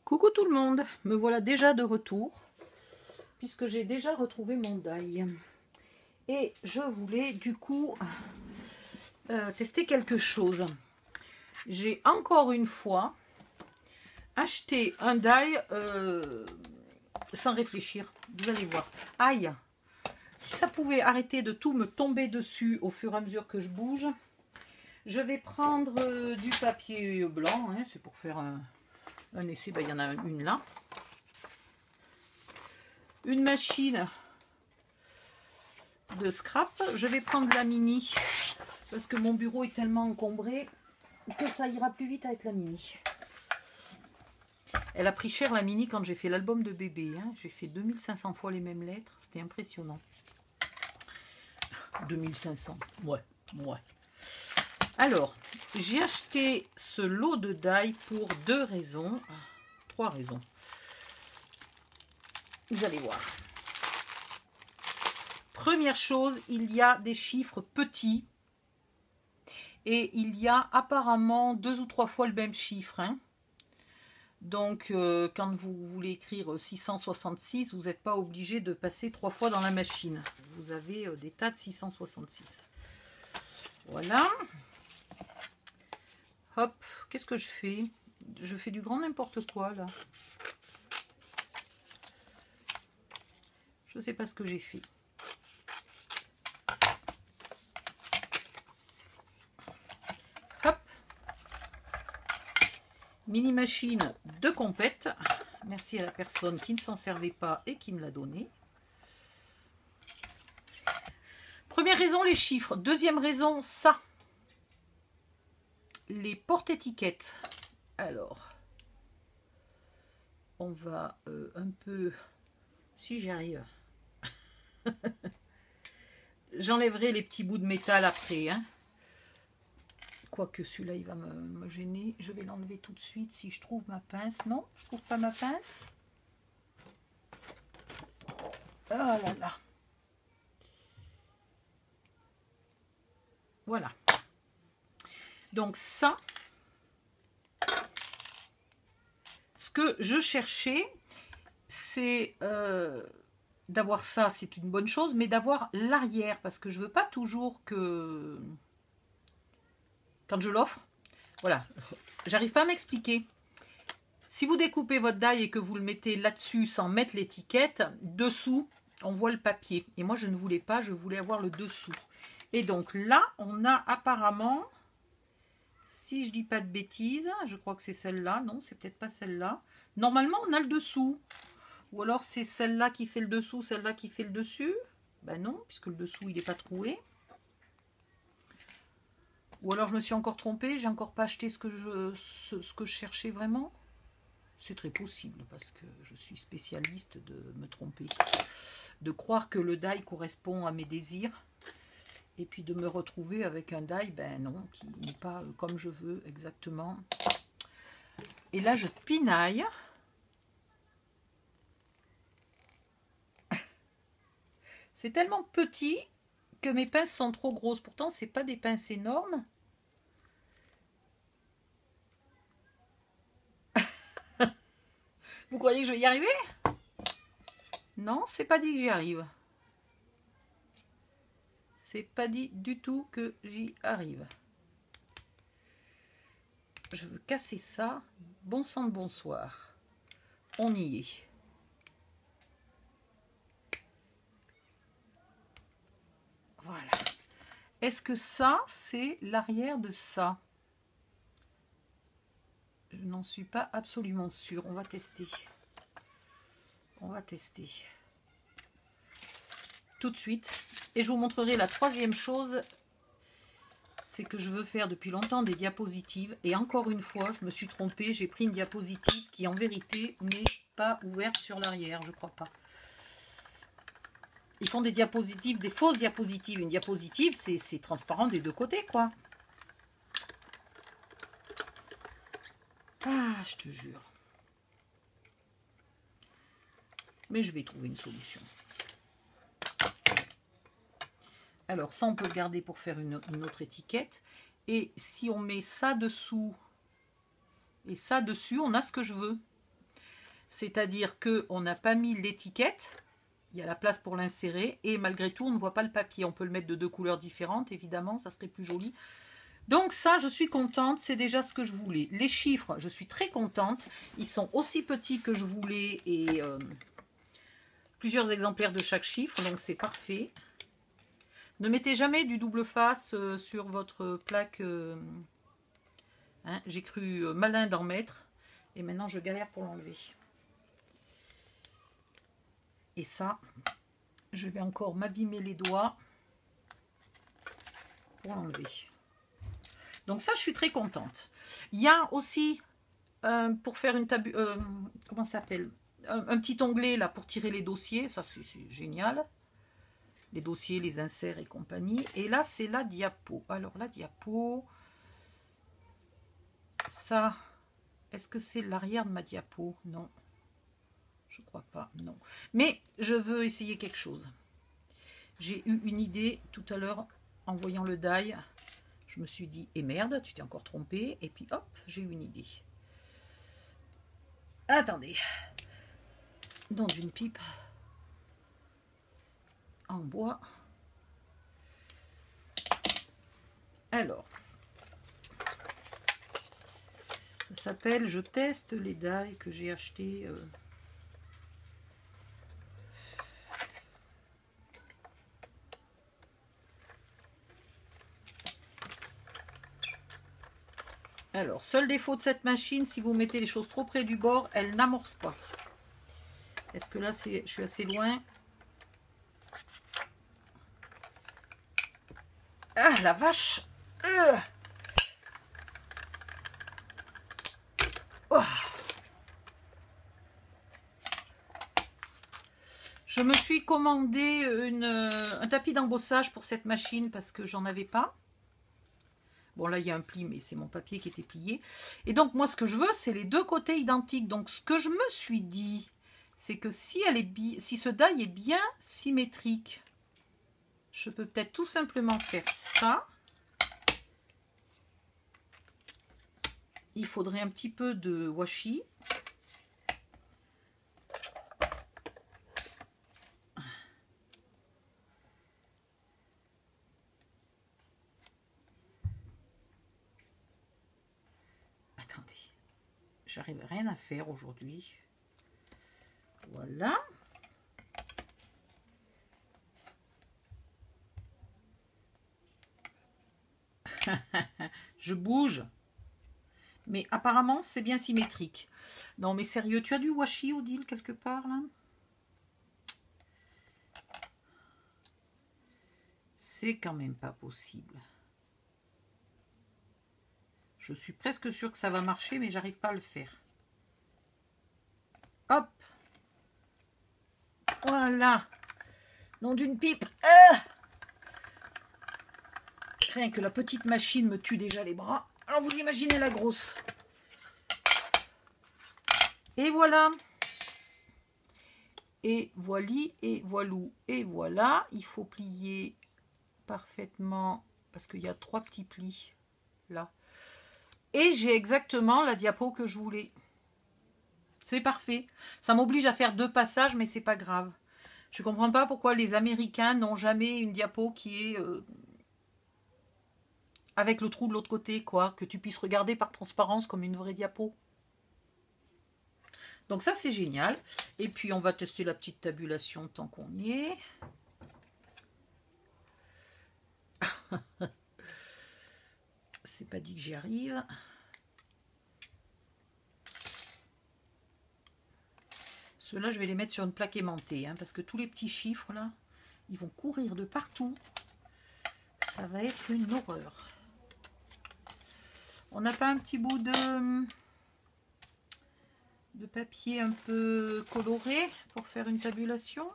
Coucou tout le monde, me voilà déjà de retour puisque j'ai déjà retrouvé mon die et je voulais du coup tester quelque chose. J'ai encore une fois acheté un die sans réfléchir, vous allez voir. Aïe, si ça pouvait arrêter de tout me tomber dessus au fur et à mesure que je bouge. Je vais prendre du papier blanc, hein, c'est pour faire un essai, ben, il y en a une là. Une machine de scrap. Je vais prendre la mini parce que mon bureau est tellement encombré que ça ira plus vite avec la mini. Elle a pris cher la mini quand j'ai fait l'album de bébé. Hein. J'ai fait 2500 fois les mêmes lettres. C'était impressionnant. 2500. Ouais. Alors, j'ai acheté ce lot de die pour deux raisons. Trois raisons. Vous allez voir. Première chose, il y a des chiffres petits et il y a apparemment 2 ou 3 fois le même chiffre. Hein. Donc, quand vous voulez écrire 666, vous n'êtes pas obligé de passer 3 fois dans la machine. Vous avez des tas de 666. Voilà. Hop, qu'est-ce que je fais? Je fais du grand n'importe quoi là. Je ne sais pas ce que j'ai fait. Hop. Mini machine de compète. Merci à la personne qui ne s'en servait pas et qui me l'a donné. Première raison, les chiffres. Deuxième raison, ça. Les porte-étiquettes. Alors, on va un peu, si j'y arrive, j'enlèverai les petits bouts de métal après. Hein. Quoique celui-là, il va me gêner. Je vais l'enlever tout de suite si je trouve ma pince. Non, je trouve pas ma pince. Oh là là. Voilà. Donc ça, ce que je cherchais, c'est d'avoir ça, c'est une bonne chose, mais d'avoir l'arrière, parce que je veux pas toujours que, quand je l'offre, voilà, j'arrive pas à m'expliquer. Si vous découpez votre die et que vous le mettez là-dessus sans mettre l'étiquette, dessous, on voit le papier. Et moi, je ne voulais pas, je voulais avoir le dessous. Et donc là, on a apparemment... Si je dis pas de bêtises, je crois que c'est celle-là. Non, c'est peut-être pas celle-là. Normalement, on a le dessous. Ou alors, c'est celle-là qui fait le dessous, celle-là qui fait le dessus. Ben non, puisque le dessous, il n'est pas troué. Ou alors, je me suis encore trompée. J'ai encore pas acheté ce que je cherchais vraiment. C'est très possible, parce que je suis spécialiste de me tromper. De croire que le die correspond à mes désirs. Et puis de me retrouver avec un die, ben non, qui n'est pas comme je veux exactement. Et là, je pinaille. C'est tellement petit que mes pinces sont trop grosses. Pourtant, ce n'est pas des pinces énormes. Vous croyez que je vais y arriver? Non, c'est pas dit que j'y arrive. C'est pas dit du tout que j'y arrive. Je veux casser ça. Bon sang de bonsoir. On y est. Voilà. Est-ce que ça, c'est l'arrière de ça? Je n'en suis pas absolument sûre. On va tester. On va tester. Tout de suite. Et je vous montrerai la troisième chose. C'est que je veux faire depuis longtemps des diapositives. Et encore une fois, je me suis trompée. J'ai pris une diapositive qui, en vérité, n'est pas ouverte sur l'arrière. Je crois pas. Ils font des diapositives, des fausses diapositives. Une diapositive, c'est transparent des deux côtés, quoi. Ah, je te jure. Mais je vais trouver une solution. Alors, ça, on peut le garder pour faire une autre étiquette. Et si on met ça dessous et ça dessus, on a ce que je veux. C'est-à-dire qu'on n'a pas mis l'étiquette, il y a la place pour l'insérer, et malgré tout, on ne voit pas le papier. On peut le mettre de 2 couleurs différentes, évidemment, ça serait plus joli. Donc ça, je suis contente, c'est déjà ce que je voulais. Les chiffres, je suis très contente. Ils sont aussi petits que je voulais, et plusieurs exemplaires de chaque chiffre, donc c'est parfait. Ne mettez jamais du double face sur votre plaque. Hein, j'ai cru malin d'en mettre, et maintenant je galère pour l'enlever. Et ça, je vais encore m'abîmer les doigts pour l'enlever. Donc ça, je suis très contente. Il y a aussi, pour faire une comment ça s'appelle, un petit onglet là pour tirer les dossiers. Ça, c'est génial. Les dossiers, les inserts et compagnie. Et là, c'est la diapo. Alors, la diapo, ça, est-ce que c'est l'arrière de ma diapo? Non. Je crois pas, non. Mais je veux essayer quelque chose. J'ai eu une idée tout à l'heure en voyant le die. Je me suis dit, et merde, tu t'es encore trompé. Et puis hop, j'ai eu une idée. Attendez. Dans une pipe en bois. Alors, ça s'appelle Je teste les die que j'ai acheté. Alors, seul défaut de cette machine, si vous mettez les choses trop près du bord, elle n'amorce pas. Est-ce que là, je suis assez loin? Ah, la vache! Oh. Je me suis commandé un tapis d'embossage pour cette machine parce que j'en avais pas. Bon, là, il y a un pli, mais c'est mon papier qui était plié. Et donc, moi, ce que je veux, c'est les deux côtés identiques. Donc, ce que je me suis dit, c'est que si ce die est bien symétrique, je peux peut-être tout simplement faire ça. Il faudrait un petit peu de washi. Attendez, j'arrive à rien à faire aujourd'hui. Voilà. Je bouge. Mais apparemment, c'est bien symétrique. Non, mais sérieux, tu as du washi, Odile, quelque part, là? C'est quand même pas possible. Je suis presque sûre que ça va marcher, mais j'arrive pas à le faire. Hop. Voilà. Nom d'une pipe. Rien que la petite machine me tue déjà les bras. Alors vous imaginez la grosse. Et voilà. Et voili, et voilou. Et voilà. Il faut plier parfaitement parce qu'il y a 3 petits plis là. Et j'ai exactement la diapo que je voulais. C'est parfait. Ça m'oblige à faire 2 passages, mais c'est pas grave. Je comprends pas pourquoi les Américains n'ont jamais une diapo qui est avec le trou de l'autre côté, quoi, que tu puisses regarder par transparence comme une vraie diapo. Donc ça, c'est génial. Et puis, on va tester la petite tabulation tant qu'on y est. C'est pas dit que j'y arrive. Ceux-là, je vais les mettre sur une plaque aimantée, hein, parce que tous les petits chiffres, là, ils vont courir de partout. Ça va être une horreur. On n'a pas un petit bout de papier un peu coloré pour faire une tabulation?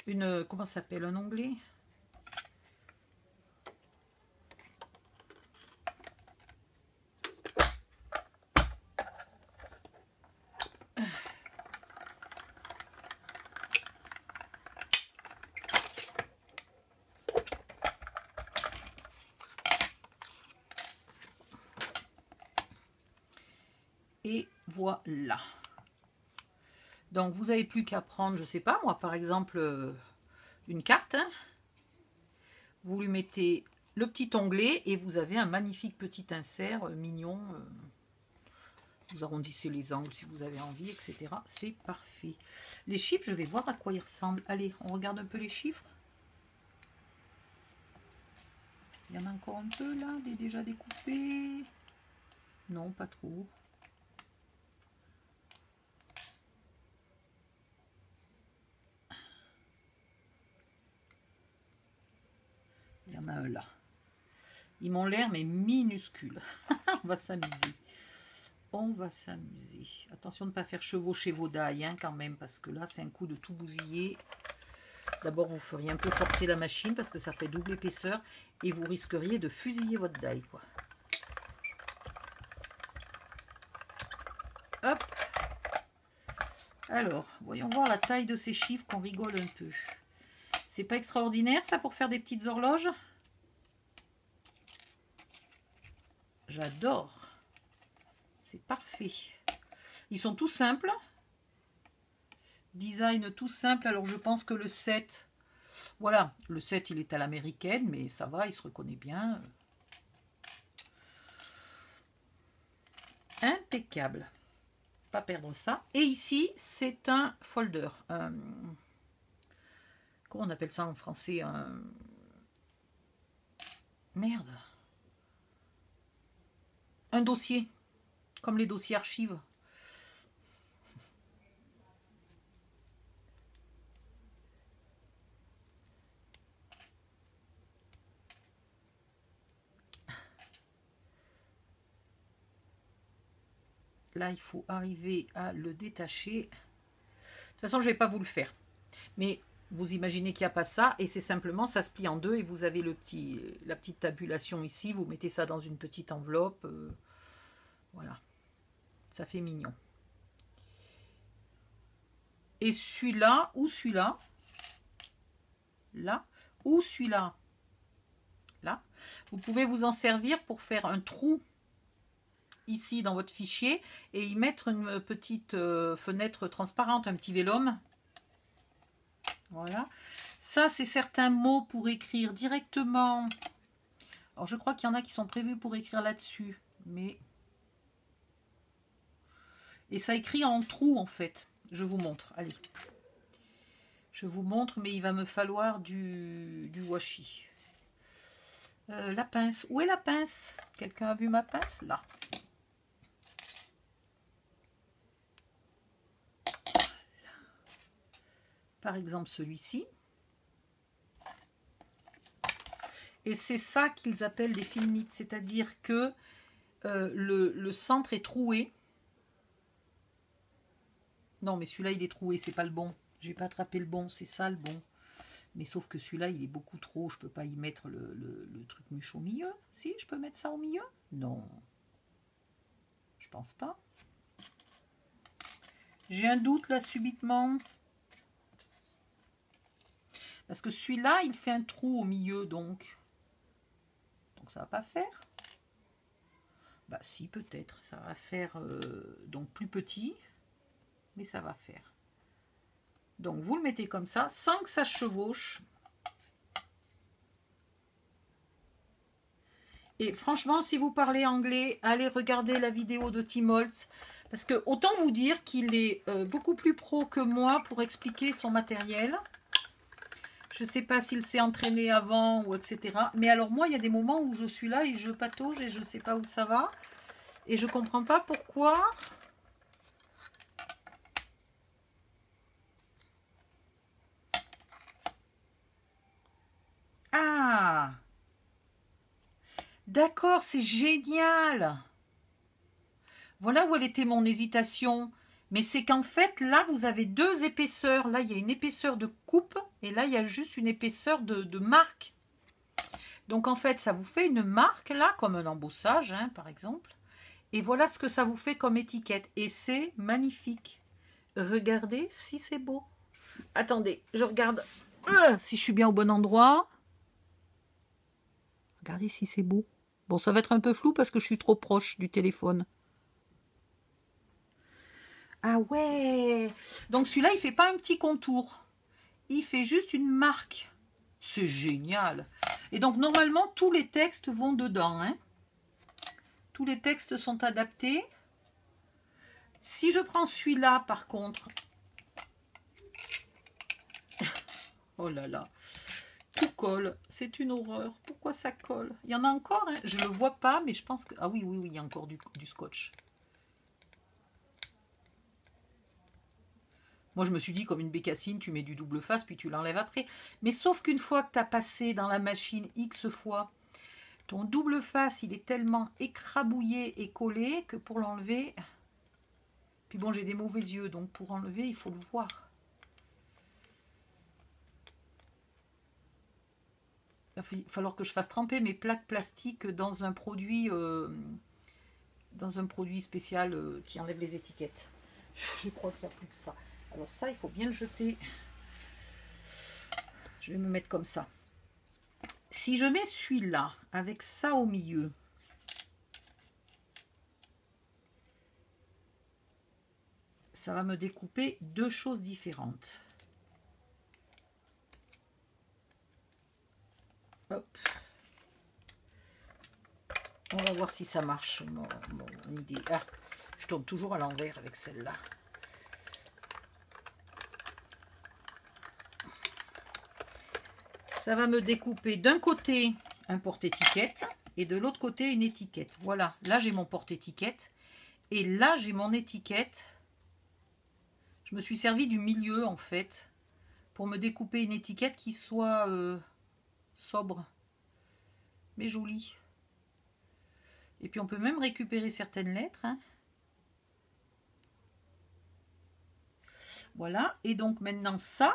Comment ça s'appelle? Un onglet? Et voilà. Donc, vous n'avez plus qu'à prendre, je sais pas, moi, par exemple, une carte. Hein. Vous lui mettez le petit onglet et vous avez un magnifique petit insert mignon. Vous arrondissez les angles si vous avez envie, etc. C'est parfait. Les chiffres, je vais voir à quoi ils ressemblent. Allez, on regarde un peu les chiffres. Il y en a encore un peu là, déjà découpés. Non, pas trop. Il y en a un là. Ils m'ont l'air mais minuscules. On va s'amuser. On va s'amuser. Attention de ne pas faire chevaucher vos dailles hein, quand même, parce que là, c'est un coup de tout bousiller. D'abord, vous feriez un peu forcer la machine parce que ça fait double épaisseur et vous risqueriez de fusiller votre daille, quoi. Hop. Alors, voyons voir la taille de ces chiffres qu'on rigole un peu. C'est pas extraordinaire, ça, pour faire des petites horloges? J'adore. C'est parfait. Ils sont tout simples. Design tout simple. Alors, je pense que le 7... Voilà, le 7, il est à l'américaine, mais ça va, il se reconnaît bien. Impeccable. Pas perdre ça. Et ici, c'est un folder. Comment on appelle ça en français? Merde. Un dossier. Comme les dossiers archives. Là, il faut arriver à le détacher. De toute façon, je ne vais pas vous le faire. Mais vous imaginez qu'il n'y a pas ça. Et c'est simplement, ça se plie en deux. Et vous avez la petite tabulation ici. Vous mettez ça dans une petite enveloppe. Voilà. Ça fait mignon. Et celui-là, ou celui-là. Là. Ou celui-là. Là. Vous pouvez vous en servir pour faire un trou ici dans votre fichier et y mettre une petite fenêtre transparente, un petit vélum. Voilà. Ça, c'est certains mots pour écrire directement. Alors, je crois qu'il y en a qui sont prévus pour écrire là-dessus. Mais... Et ça écrit en trou, en fait. Je vous montre. Allez. Je vous montre, mais il va me falloir du washi. La pince. Où est la pince? Quelqu'un a vu ma pince? Là. Par exemple, celui-ci. Et c'est ça qu'ils appellent des filnites, c'est-à-dire que le centre est troué. Non, mais celui-là, il est troué, c'est pas le bon. J'ai pas attrapé le bon, c'est ça le bon. Mais sauf que celui-là, il est beaucoup trop. Je peux pas y mettre le truc mûche au milieu. Si, je peux mettre ça au milieu? Non. Je pense pas. J'ai un doute là subitement. Parce que celui-là, il fait un trou au milieu, donc ça va pas faire. Bah si, peut-être. Ça va faire donc plus petit. Mais ça va faire. Donc vous le mettez comme ça, sans que ça chevauche. Et franchement, si vous parlez anglais, allez regarder la vidéo de Tim Holtz. Parce que autant vous dire qu'il est beaucoup plus pro que moi pour expliquer son matériel. Je ne sais pas s'il s'est entraîné avant ou etc. Mais alors moi, il y a des moments où je suis là et je patauge et je ne sais pas où ça va. Et je ne comprends pas pourquoi. Ah! D'accord, c'est génial! Voilà où elle était mon hésitation. Mais c'est qu'en fait, là, vous avez deux épaisseurs. Là, il y a une épaisseur de coupe et là, il y a juste une épaisseur de marque. Donc, en fait, ça vous fait une marque, là, comme un embossage, hein, par exemple. Et voilà ce que ça vous fait comme étiquette. Et c'est magnifique. Regardez si c'est beau. Attendez, je regarde si je suis bien au bon endroit. Regardez si c'est beau. Bon, ça va être un peu flou parce que je suis trop proche du téléphone. Ah ouais. Donc celui-là, il fait pas un petit contour. Il fait juste une marque. C'est génial. Et donc normalement, tous les textes vont dedans. Hein. Tous les textes sont adaptés. Si je prends celui-là, par contre... Oh là là. Tout colle. C'est une horreur. Pourquoi ça colle? Il y en a encore. Hein. Je ne le vois pas, mais je pense que... Ah oui, oui, oui, il y a encore du scotch. Moi, je me suis dit, comme une bécassine, tu mets du double face, puis tu l'enlèves après. Mais sauf qu'une fois que tu as passé dans la machine X fois, ton double face, il est tellement écrabouillé et collé que pour l'enlever... Puis bon, j'ai des mauvais yeux, donc pour enlever, il faut le voir. Il va falloir que je fasse tremper mes plaques plastiques dans un produit spécial qui enlève les étiquettes. Je crois qu'il n'y a plus que ça. Alors ça, il faut bien le jeter. Je vais me mettre comme ça. Si je mets celui-là avec ça au milieu, ça va me découper deux choses différentes. Hop. On va voir si ça marche, mon idée. Ah, je tourne toujours à l'envers avec celle-là. Ça va me découper d'un côté un porte-étiquette et de l'autre côté une étiquette. Voilà, là j'ai mon porte-étiquette et là j'ai mon étiquette. Je me suis servi du milieu en fait pour me découper une étiquette qui soit sobre mais jolie. Et puis on peut même récupérer certaines lettres. Hein. Voilà, et donc maintenant ça,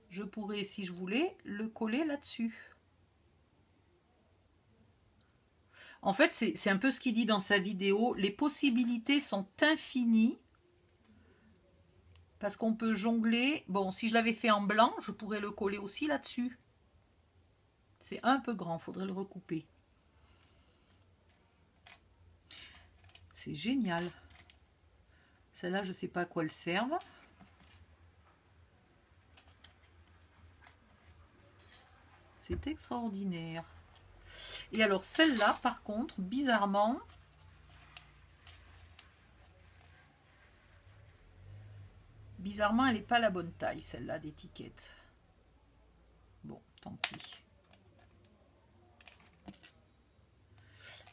je pourrais, si je voulais, le coller là-dessus. En fait, c'est un peu ce qu'il dit dans sa vidéo. Les possibilités sont infinies. Parce qu'on peut jongler. Bon, si je l'avais fait en blanc, je pourrais le coller aussi là-dessus. C'est un peu grand, il faudrait le recouper. C'est génial. Celle-là, je ne sais pas à quoi elle serve. C'est extraordinaire. Et alors celle-là, par contre, bizarrement, elle n'est pas la bonne taille, celle-là, d'étiquette. Bon, tant pis.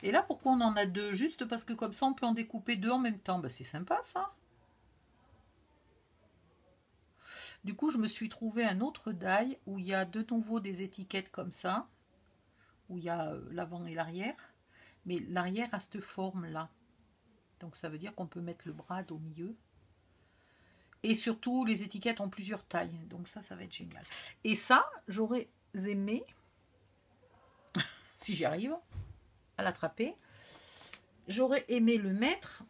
Et là, pourquoi on en a deux? Juste parce que comme ça, on peut en découper deux en même temps. Ben, c'est sympa, ça. Du coup, je me suis trouvé un autre die où il y a de nouveau des étiquettes comme ça, où il y a l'avant et l'arrière, mais l'arrière a cette forme-là. Donc ça veut dire qu'on peut mettre le brad au milieu. Et surtout, les étiquettes ont plusieurs tailles, donc ça va être génial. Et ça, j'aurais aimé, si j'y arrive, à l'attraper, j'aurais aimé le mettre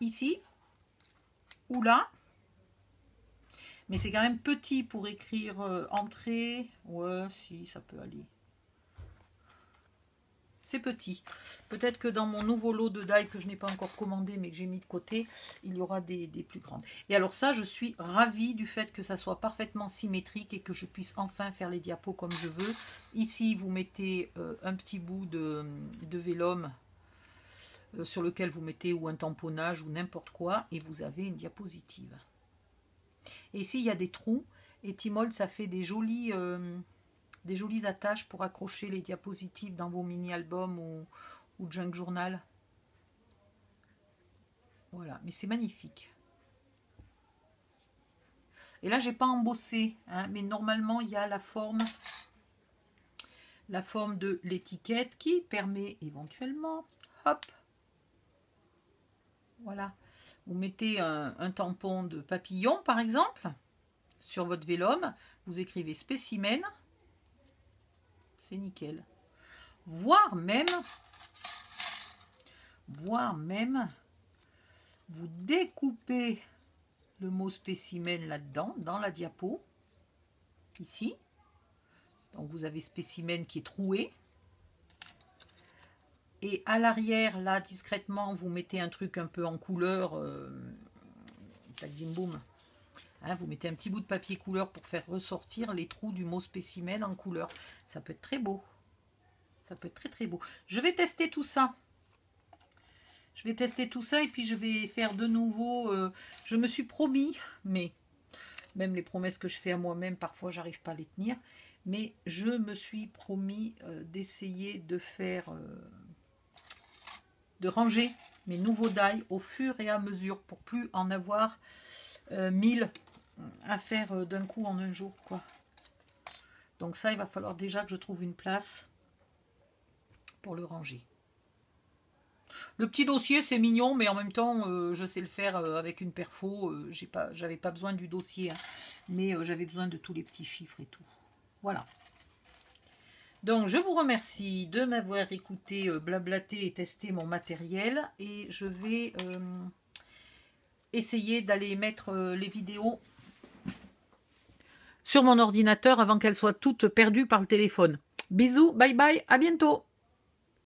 ici ou là, mais c'est quand même petit pour écrire entrée. Ouais, si, ça peut aller. C'est petit. Peut-être que dans mon nouveau lot de die que je n'ai pas encore commandé mais que j'ai mis de côté, il y aura des plus grandes. Et alors ça, je suis ravie du fait que ça soit parfaitement symétrique et que je puisse enfin faire les diapos comme je veux. Ici, vous mettez un petit bout de vélum sur lequel vous mettez ou un tamponnage ou n'importe quoi et vous avez une diapositive. Et ici, il y a des trous et Tmall, ça fait des jolies attaches pour accrocher les diapositives dans vos mini-albums ou junk journal. Voilà, mais c'est magnifique. Et là, j'ai pas embossé, hein, mais normalement, il y a la forme de l'étiquette qui permet éventuellement, hop, voilà, vous mettez un tampon de papillon, par exemple, sur votre vélum, vous écrivez spécimen, c'est nickel. Voire même, vous découpez le mot spécimen là-dedans, dans la diapo, ici. Donc vous avez spécimen qui est troué. Et à l'arrière, là, discrètement, vous mettez un truc un peu en couleur. Tac, dim, boum. Hein, vous mettez un petit bout de papier couleur pour faire ressortir les trous du mot spécimen en couleur. Ça peut être très beau. Ça peut être très très beau. Je vais tester tout ça. Je vais tester tout ça et puis je vais faire de nouveau. Je me suis promis, mais même les promesses que je fais à moi-même, parfois j'arrive pas à les tenir. Mais je me suis promis d'essayer de faire, de ranger mes nouveaux die au fur et à mesure pour plus en avoir 1000 à faire d'un coup en un jour, quoi. Donc ça, il va falloir déjà que je trouve une place pour le ranger. Le petit dossier, c'est mignon, mais en même temps, je sais le faire avec une perfo. J'avais pas besoin du dossier, hein, mais j'avais besoin de tous les petits chiffres et tout. Voilà. Donc, je vous remercie de m'avoir écouté blablater et tester mon matériel. Et je vais essayer d'aller mettre les vidéos sur mon ordinateur avant qu'elles soient toutes perdues par le téléphone. Bisous, bye bye, à bientôt.